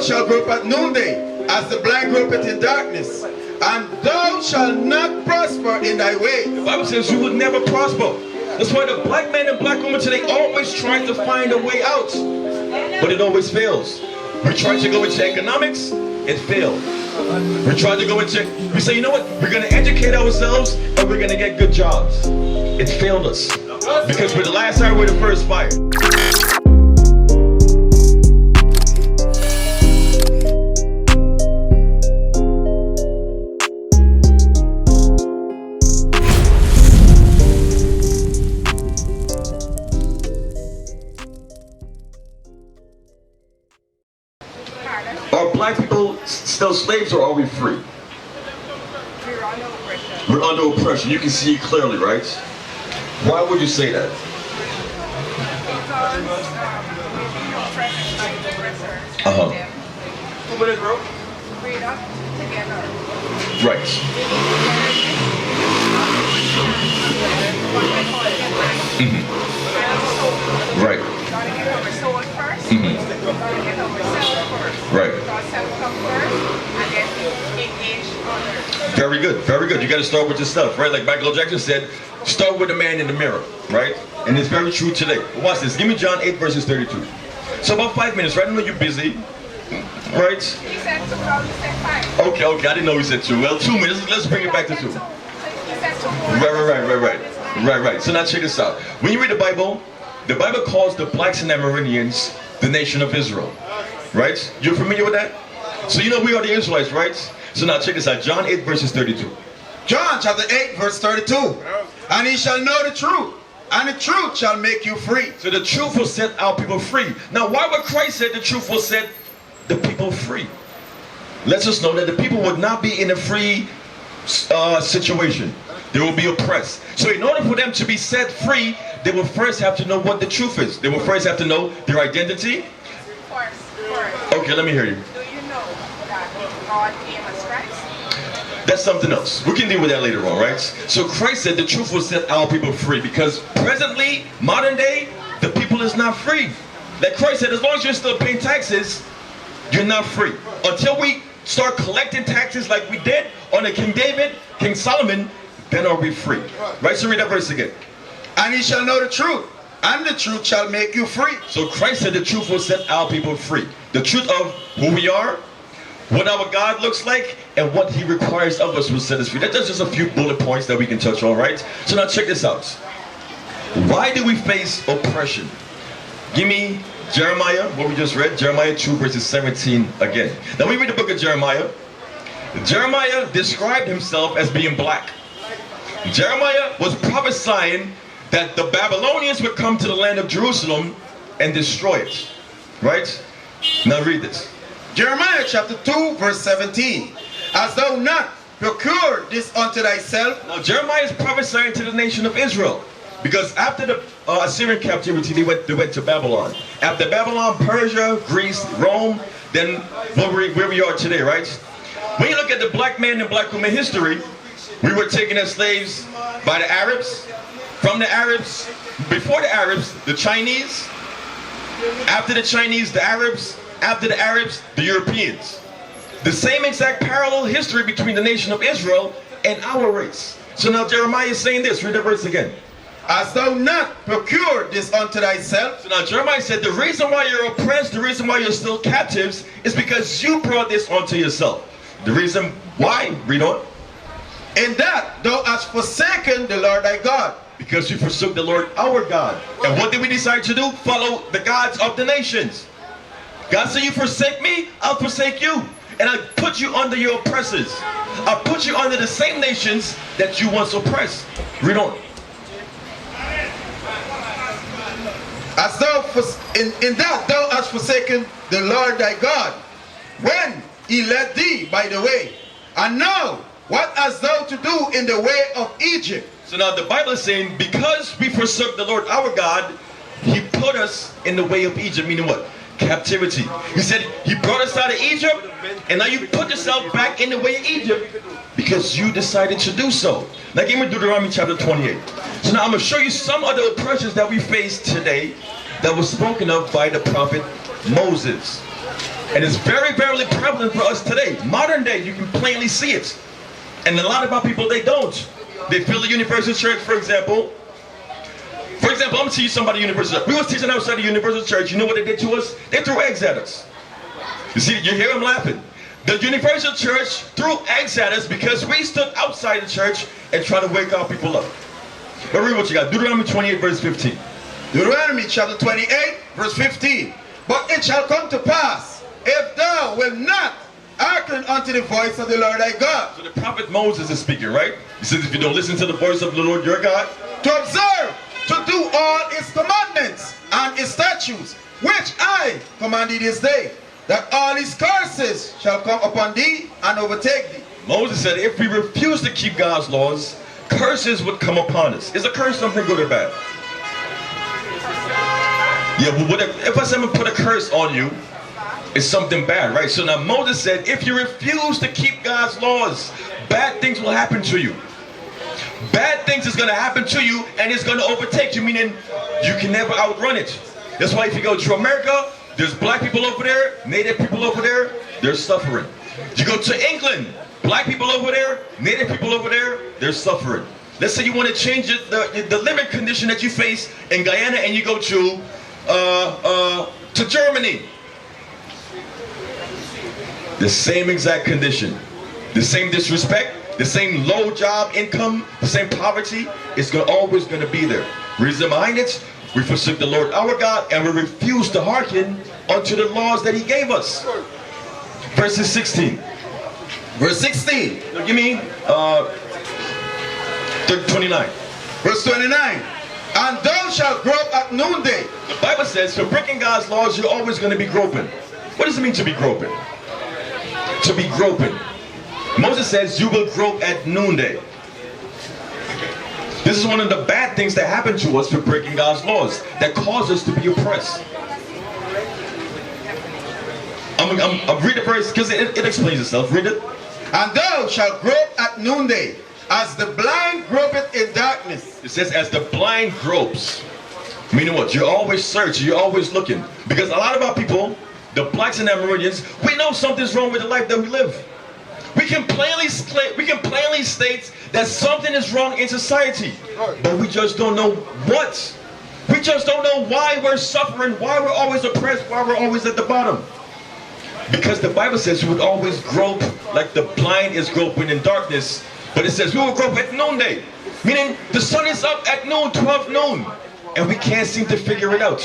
shalt grope at noonday, as the blind gropeth in darkness, and thou shalt not prosper in thy way. The Bible says you will never prosper. That's why the black man and black woman today always try to find a way out, but it always fails. We try to go into economics, it failed. We try to go into, we say, you know what, we're going to educate ourselves and we're going to get good jobs. It failed us because we're the last fire, we're the first fire. Are black people still slaves or are we free? We're under oppression. We're under oppression. You can see it clearly, right? Why would you say that? Because we're being oppressed by the oppressors. Uh-huh. We're not together. Right. Mm-hmm. Right. Gotta get our soul first. Mm-hmm. Gotta get ourselves first. Right. Ourselves come first, and then engage others. Very good, very good. You got to start with yourself, right? Like Michael Jackson said, start with the man in the mirror, right? And it's very true today. Watch this. Give me John 8 verses 32. So about 5 minutes, right? I know you're busy, right? He said 2, now you said 5. Okay, okay. I didn't know he said 2. Well, 2 minutes. Let's bring it back to 2. He said 2 more. Right. So now check this out. When you read the Bible calls the blacks and Amerindians the nation of Israel, right? You're familiar with that? So you know we are the Israelites, right? So now check this out. John 8 verses 32. John chapter 8 verse 32. And ye shall know the truth, and the truth shall make you free. So the truth will set our people free. Now why would Christ say the truth will set the people free? Let's just know that the people would not be in a free situation. They will be oppressed. So in order for them to be set free, they will first have to know what the truth is. They will first have to know their identity. First. Okay, let me hear you. Do you know that God came as Christ? That's something else. We can deal with that later on, right? So Christ said the truth will set our people free because presently, modern day, the people is not free. Like Christ said, as long as you're still paying taxes, you're not free. Until we start collecting taxes like we did under King David, King Solomon, then are we free. Right? So read that verse again. And ye shall know the truth, and the truth shall make you free. So Christ said the truth will set our people free. The truth of who we are, what our God looks like, and what he requires of us will set us free. That's just a few bullet points that we can touch on, right? So now check this out. Why do we face oppression? Give me Jeremiah, what we just read, Jeremiah 2 verses 17 again. Now we read the book of Jeremiah. Jeremiah described himself as being black. Jeremiah was prophesying that the Babylonians would come to the land of Jerusalem and destroy it. Right? Now read this. Jeremiah chapter 2 verse 17. As thou not procured this unto thyself. Now Jeremiah is prophesying to the nation of Israel. Because after the Assyrian captivity, they went to Babylon. After Babylon, Persia, Greece, Rome, then where we are today, right? When you look at the black man and black woman history, we were taken as slaves by the Arabs, from the Arabs, before the Arabs, the Chinese, after the Chinese, the Arabs, after the Arabs, the Europeans. The same exact parallel history between the nation of Israel and our race. So now Jeremiah is saying this, read the verse again. As thou not procured this unto thyself. So now Jeremiah said the reason why you're oppressed, the reason why you're still captives, is because you brought this onto yourself. The reason why, read on. In that thou hast forsaken the Lord thy God. Because you forsook the Lord our God. And what did we decide to do? Follow the gods of the nations. God said, you forsake me, I'll forsake you. And I put you under your oppressors. I put you under the same nations that you once oppressed. Read on. As thou in that thou hast forsaken the Lord thy God, when he led thee by the way. And now, what hast thou to do in the way of Egypt? So now the Bible is saying, because we forsook the Lord our God, he put us in the way of Egypt, meaning what? Captivity. He said he brought us out of Egypt, and now you put yourself back in the way of Egypt because you decided to do so. Now give me Deuteronomy chapter 28. So now I'm going to show you some of the oppressions that we face today that was spoken of by the prophet Moses. And it's very, very prevalent for us today. Modern day, you can plainly see it. And a lot of our people, they don't. They feel the universal church, for example. For example, I'm going to teach somebody universal church. We was teaching outside the universal church. You know what they did to us? They threw eggs at us. You see, you hear them laughing. The universal church threw eggs at us because we stood outside the church and tried to wake our people up. But read what you got. Deuteronomy 28, verse 15. Deuteronomy chapter 28, verse 15. But it shall come to pass, if thou wilt not hearken unto the voice of the Lord thy God. So the prophet Moses is speaking, right? He says, if you don't listen to the voice of the Lord your God, to observe, to do all his commandments and his statutes, which I command thee this day, that all his curses shall come upon thee and overtake thee. Moses said, if we refuse to keep God's laws, curses would come upon us. Is a curse something good or bad? Yeah, well, if I say I'm going to put a curse on you, it's something bad, right? So now Moses said, if you refuse to keep God's laws, bad things will happen to you. Bad things is going to happen to you, and it's going to overtake you, meaning you can never outrun it. That's why if you go to America, there's black people over there, native people over there, they're suffering. You go to England, black people over there, native people over there, they're suffering. Let's say you want to change the living condition that you face in Guyana, and you go to Germany. The same exact condition, the same disrespect, the same low job income, the same poverty is always going to be there. Reason behind it, we forsook the Lord our God and we refuse to hearken unto the laws that he gave us. Verses 16. Verse 16. No, give me 29. Verse 29. And thou shalt grope at noonday. The Bible says, for breaking God's laws, you're always going to be groping. What does it mean to be groping? To be groping. Moses says, you will grope at noonday. This is one of the bad things that happen to us for breaking God's laws, that cause us to be oppressed. I'll read the verse because it explains itself. Read it. And thou shalt grope at noonday, as the blind gropeth in darkness. It says, as the blind gropes. Meaning what? You're always searching, you're always looking. Because a lot of our people, the blacks and Amerindians, we know something's wrong with the life that we live. We can plainly state that something is wrong in society, but we just don't know what. We just don't know why we're suffering, why we're always oppressed, why we're always at the bottom. Because the Bible says we would always grope like the blind is groping in darkness, but it says we will grope at noonday, meaning the sun is up at noon, 12 noon, and we can't seem to figure it out.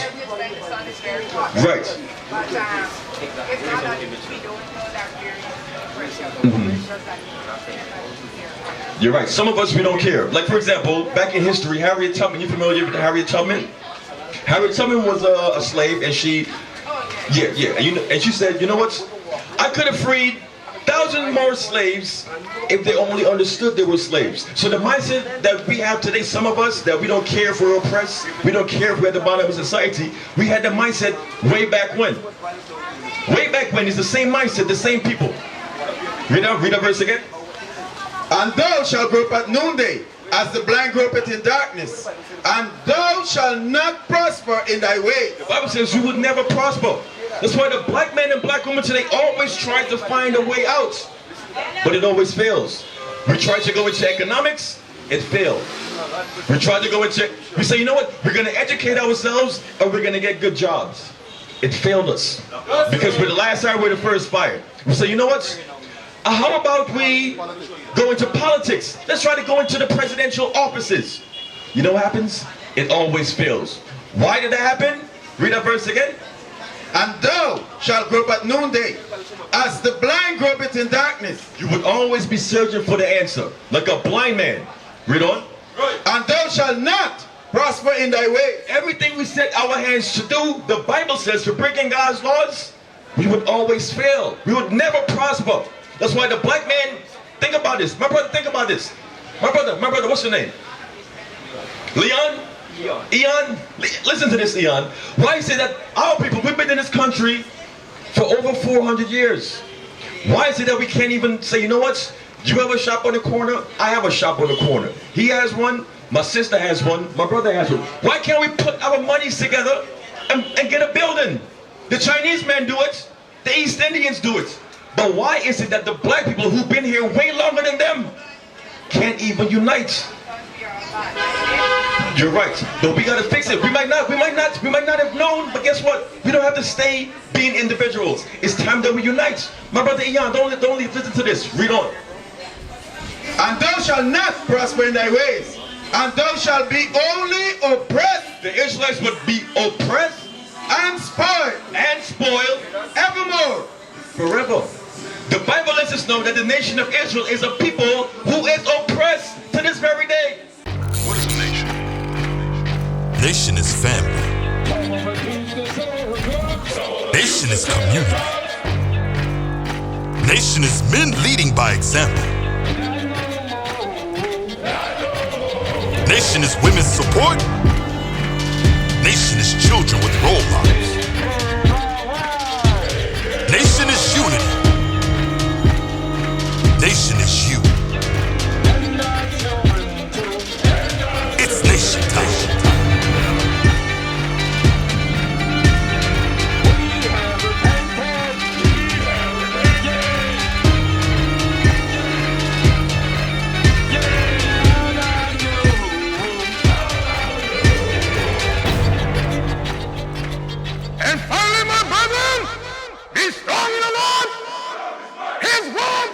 Right. But it's not that we don't know that You're right. Some of us, we don't care. Like, for example, back in history, Harriet Tubman. You familiar with Harriet Tubman? Harriet Tubman was a slave, and she, and she said, you know what? I could have freed thousands more slaves if they only understood they were slaves. So the mindset that we have today, some of us, that we don't care if we're oppressed, we don't care if we're at the bottom of society, we had the mindset way back when. Way back when, it's the same mindset, the same people. Read that verse again. And thou shalt grope at noonday, as the blind gropeth in darkness, and thou shalt not prosper in thy way. The Bible says you would never prosper. That's why the black man and black woman today always try to find a way out, but it always fails. We try to go into economics, it failed. We try to go into, we say, you know what, we're going to educate ourselves and we're going to get good jobs. It failed us, because we're the last hired, we're the first fired. We say, you know what, how about we go into politics? Let's try to go into the presidential offices. You know what happens? It always fails. Why did that happen? Read that verse again. And thou shalt grope at noonday, as the blind gropeth in darkness. You would always be searching for the answer, like a blind man. Read on. And thou shalt not prosper in thy way. Everything we set our hands to do, the Bible says, for breaking God's laws, we would always fail. We would never prosper. That's why the black man, think about this. My brother, think about this. My brother, what's your name? Leon? Eon, listen to this, Eon. Why is it that our people, we've been in this country for over 400 years? Why is it that we can't even say, you know what? You have a shop on the corner, I have a shop on the corner. He has one, my sister has one, my brother has one. Why can't we put our monies together and get a building? The Chinese men do it. The East Indians do it. But why is it that the black people who've been here way longer than them can't even unite? You're right, but we gotta fix it. We might not have known, but guess what? We don't have to stay being individuals. It's time that we unite. My brother Ian, don't listen to this. Read on. And thou shalt not prosper in thy ways, and thou shalt be only oppressed. The Israelites would be oppressed And spoiled evermore, forever. The Bible lets us know that the nation of Israel is a people who is oppressed to this very day. What is a nation? Nation is family. Nation is community. Nation is men leading by example. Nation is women's support. Nation is children with role models. Nation is unity. Nation is you. It's nation time. And finally, my brethren, be strong in the Lord, His word,